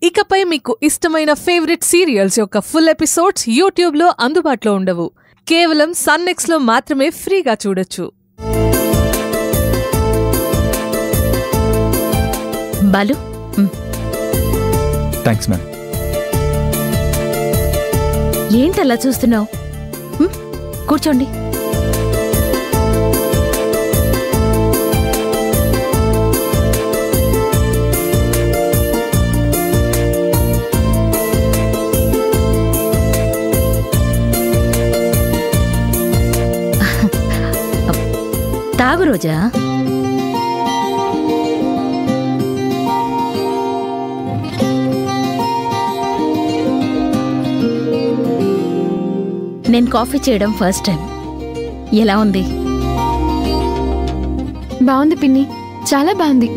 ఇకపై మీకు ఇష్టమైన ఫేవరెట్ సీరియల్స్ యొక్క ఫుల్ ఎపిసోడ్స్ యూట్యూబ్లో అందుబాటులో ఉండవు. కేవలం సన్నెక్స్లో మాత్రమే ఫ్రీగా చూడొచ్చు. Balu, thanks ma'am. ఏంటలా చూస్తున్నావు? కూర్చోండి. తాగు రోజా. నేను కాఫీ చేయడం ఫస్ట్ టైం. ఎలా ఉంది? బాగుంది పిన్ని, చాలా బాగుంది.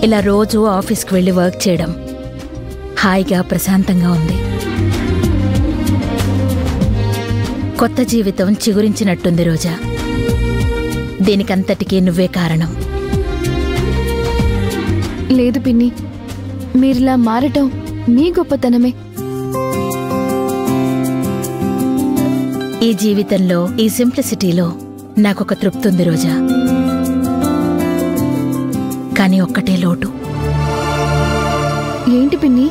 ఇలా రోజు ఆఫీస్కి వెళ్ళి వర్క్ చేయడం హాయిగా ప్రశాంతంగా ఉంది. కొత్త జీవితం చిగురించినట్టుంది రోజా. దీనికంతటికీ నువ్వే కారణం. లేదు పిన్ని, మీరిలా మారటం మీ గొప్పతనమే. ఈ జీవితంలో, ఈ సింప్లిసిటీలో నాకొక తృప్తి ఉంది రోజా. కానీ ఒక్కటే లోటు. ఏంటి పిన్ని?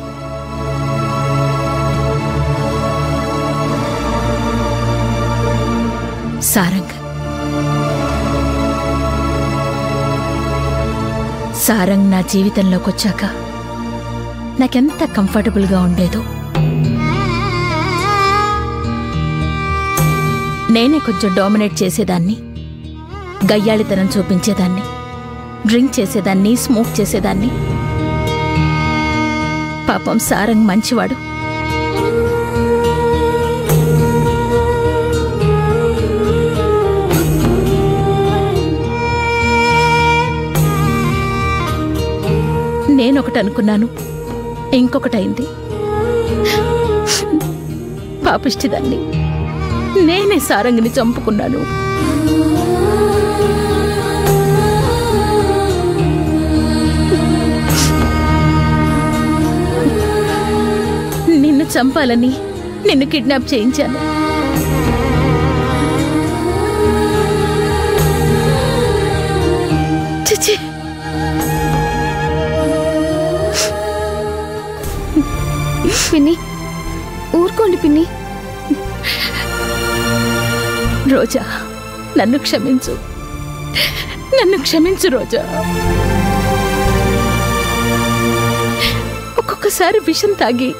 సారంగ్. సారంగ్ నా జీవితంలోకి వచ్చాక నాకెంత కంఫర్టబుల్గా ఉండేదో. నేనే కొంచెం డామినేట్ చేసేదాన్ని, గయ్యాళితనం చూపించేదాన్ని, డ్రింక్ చేసేదాన్ని, స్మోక్ చేసేదాన్ని. పాపం సారంగ్ మంచివాడు. నేనొకటి అనుకున్నాను, ఇంకొకటైంది. పాపిష్టిదాన్ని. నేనే సారంగిని చంపుకున్నాను. నిన్ను చంపాలని నిన్ను కిడ్నాప్ చేయించాను. చిచి, పిన్ని ఊరుకోండి పిన్ని. రోజా, నన్ను క్షమించు, నన్ను క్షమించు రోజా. ఒక్కొక్కసారి విషం తాగి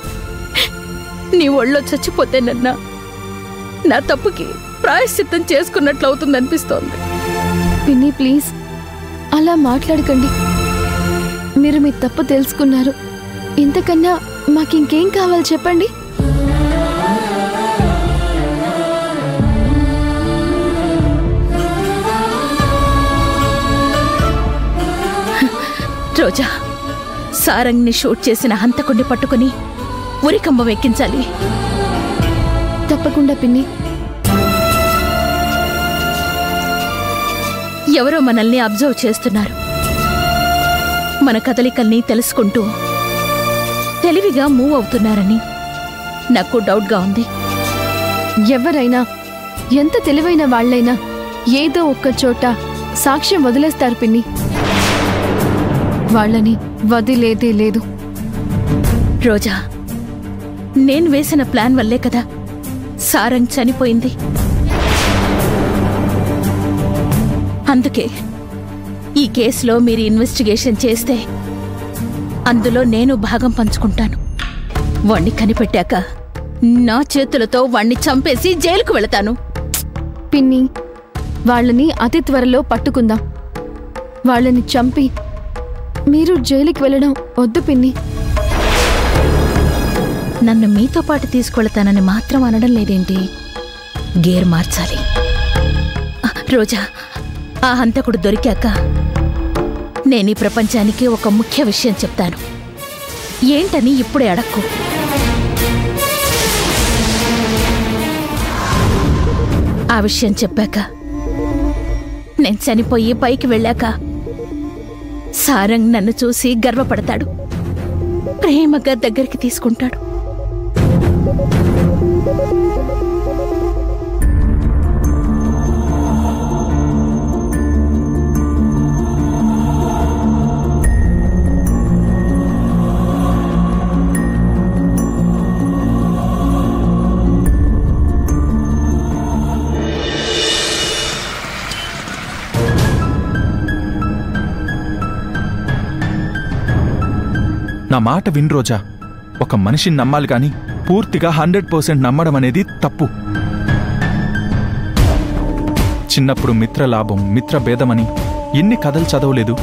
నీ ఒళ్ళో చచ్చిపోతేనన్నా నా తప్పుకి ప్రాయశ్చిత్తం చేసుకున్నట్లు అవుతుందనిపిస్తోంది. పిన్ని ప్లీజ్ అలా మాట్లాడకండి. మీరు మీ తప్పు తెలుసుకున్నారు. ఇంతకన్నా మాకింకేం కావాలి చెప్పండి. రోజా, సారంగ్ని షూట్ చేసిన హంతకుణ్ణి పట్టుకుని ఉరికంబం ఎక్కించాలి. తప్పకుండా పిన్ని. ఎవరో మనల్ని అబ్జర్వ్ చేస్తున్నారు. మన కదలికల్ని తెలుసుకుంటూ తెలివిగా మూవ్ అవుతున్నారని నాకు డౌట్గా ఉంది. ఎవరైనా, ఎంత తెలివైన వాళ్ళైనా ఏదో ఒక్క చోట సాక్ష్యం వదిలేస్తారు పిన్ని. వాళ్ళని వదిలేదే లేదు. రోజా, నేను వేసిన ప్లాన్ వల్లే కదా సారంగ్ చనిపోయింది. అందుకే ఈ కేసులో మీరు ఇన్వెస్టిగేషన్ చేస్తే అందులో నేను భాగం పంచుకుంటాను. వాణ్ణి కనిపెట్టాక నా చేతులతో వాణ్ణి చంపేసి జైలుకు వెళతాను. పిన్ని, వాళ్ళని అతి త్వరలో పట్టుకుందాం. వాళ్ళని చంపి మీరు జైలుకి వెళ్ళడం వద్దు పిన్ని. నన్ను మీతో పాటు తీసుకెళ్తానని మాత్రం అనడం లేదేంటి? గేర్ మార్చాలి. రోజా, ఆ హంతకుడు దొరికాక నేనీ ప్రపంచానికి ఒక ముఖ్య విషయం చెప్తాను. ఏంటని ఇప్పుడే అడక్కు. ఆ విషయం చెప్పాక, నేను చనిపోయి పైకి వెళ్ళాక సారంగ్ నన్ను చూసి గర్వపడతాడు, ప్రేమగా దగ్గరికి తీసుకుంటాడు. నా మాట విన్ రోజా. ఒక మనిషిని నమ్మాలి కానీ పూర్తిగా 100% నమ్మడం అనేది తప్పు. చిన్నప్పుడు మిత్రలాభం, మిత్రభేదమని ఎన్ని కథలు చదవలేదు?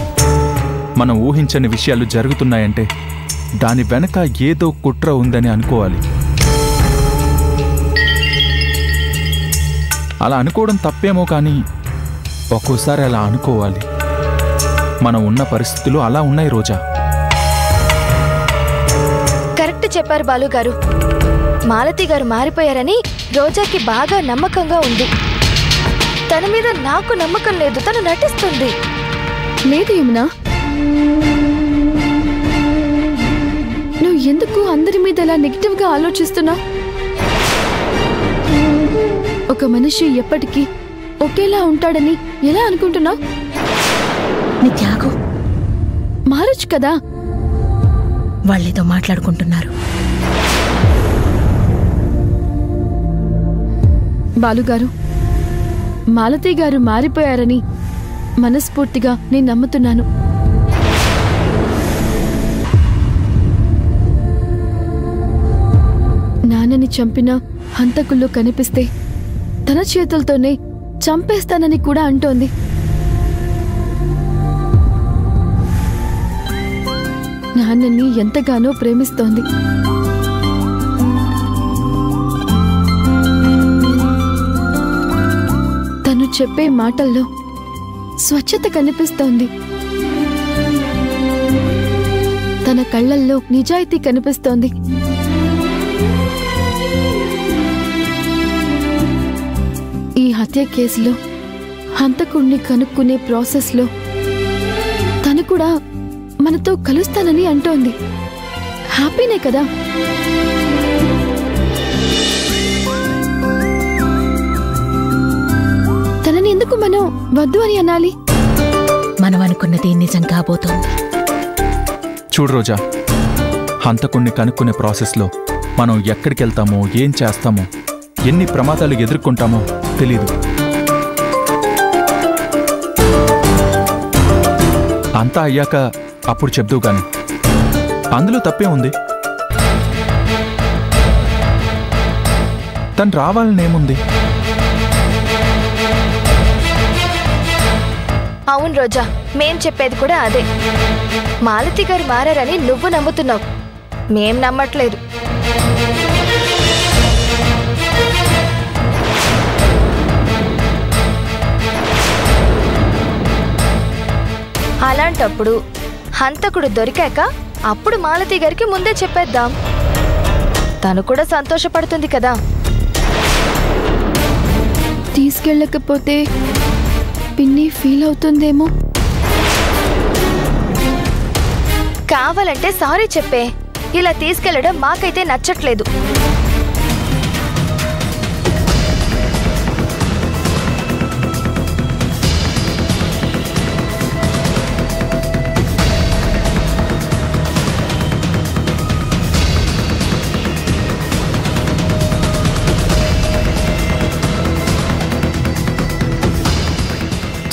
మనం ఊహించని విషయాలు జరుగుతున్నాయంటే దాని వెనక ఏదో కుట్ర ఉందని అనుకోవాలి. అలా అనుకోవడం తప్పేమో కానీ ఒక్కోసారి అలా అనుకోవాలి. మనం ఉన్న పరిస్థితులు అలా ఉన్నాయి రోజా. కరెక్ట్ చెప్పారు బాలుగారు. మాలతి గారు మారిపోయారని రోజాకి బాగా నమ్మకంగా ఉంది. తన మీద నాకు నమ్మకం లేదు, తను నటిస్తుంది. లేదు యమునా, నువ్వు ఎందుకు అందరి మీద అలా నెగిటివ్ గా ఆలోచిస్తున్నావు? ఒక మనిషి ఎప్పటికీ ఒకేలా ఉంటాడని ఎలా అనుకుంటున్నావు? నీ త్యాగం మారొచ్చు కదా. వాళ్ళేదో మాట్లాడుకుంటున్నారు. బాలుగారు, మాలతి గారు మారిపోయారని మనస్ఫూర్తిగా నేను నమ్ముతున్నాను. నాన్నని చంపిన హంతకుల్లో కనిపిస్తే తన చేతులతోనే చంపేస్తానని కూడా అంటోంది. నాన్నని ఎంతగానో ప్రేమిస్తోంది. తను చెప్పే మాటల్లో స్వచ్ఛత కనిపిస్తోంది. తన కళ్ళల్లో నిజాయితీ కనిపిస్తోంది. ఈ హత్య కేసులో హంతకుణ్ణి కనుక్కునే ప్రాసెస్లో తను కూడా మనతో కలుస్తానని అంటోంది. హ్యాపీనే కదా? తనని ఎందుకు మనం వద్దు అని అనాలి? మనం అనుకున్నది నిజం కాబోతోంది. చూడు రోజా, హంతకుణ్ణి కనుక్కునే ప్రాసెస్లో మనం ఎక్కడికి వెళ్తామో, ఏం చేస్తామో, ఎన్ని ప్రమాదాలు ఎదుర్కొంటామో తెలీదు. అంతా అయ్యాక అప్పుడు చెప్దూ గాని. అందులో తప్పే ఉంది? తను రావాలనేముంది? అవును రోజా, మేం చెప్పేది కూడా అదే. మాలతి గారు మారారని నువ్వు నమ్ముతున్నావు, మేం నమ్మట్లేదు. అలాంటప్పుడు హంతకుడు దొరికాక అప్పుడు మాలతి గారికి ముందే చెప్పేద్దాం. తను కూడా సంతోషపడుతుంది కదా. తీసుకెళ్ళకపోతే పిన్ని ఫీల్ అవుతుందేమో. కావాలంటే సారీ చెప్పే. ఇలా తీసుకెళ్లడం మాకైతే నచ్చట్లేదు.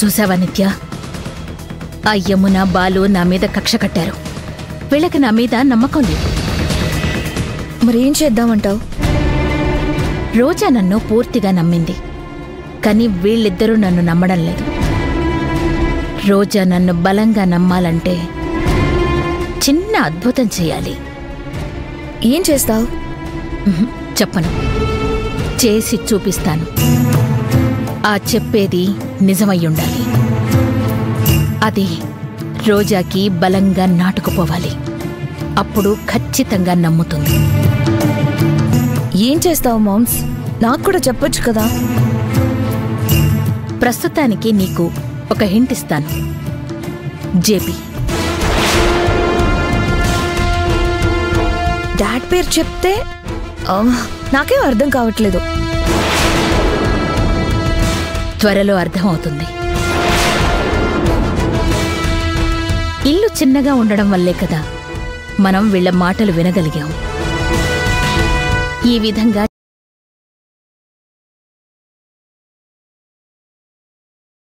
చూసావా నిత్య, ఆ యమున, బాలు నా మీద కక్ష కట్టారు. వీళ్ళకి నా మీద నమ్మకం లేదు. మరేం చేద్దామంటావు? రోజా నన్ను పూర్తిగా నమ్మింది, కానీ వీళ్ళిద్దరూ నన్ను నమ్మడం లేదు. రోజా నన్ను బలంగా నమ్మాలంటే చిన్న అద్భుతం చేయాలి. ఏం చేస్తావు? చెప్పను, చేసి చూపిస్తాను. ఆ చెప్పేది నిజమయ్యుండాలి. అది రోజాకి బలంగా నాటుకుపోవాలి. అప్పుడు ఖచ్చితంగా నమ్ముతుంది. ఏం చేస్తావు మామ్స్? నాకు కూడా చెప్పొచ్చు కదా. ప్రస్తుతానికి నీకు ఒక హింట్ ఇస్తాను. జేపీ. డాడ్ పేరు చెప్తే నాకేం అర్థం కావట్లేదు. త్వరలో అర్థమవుతుంది. ఇల్లు చిన్నగా ఉండడం వల్లే కదా మనం వీళ్ళ మాటలు వినగలిగాం. ఈ విధంగా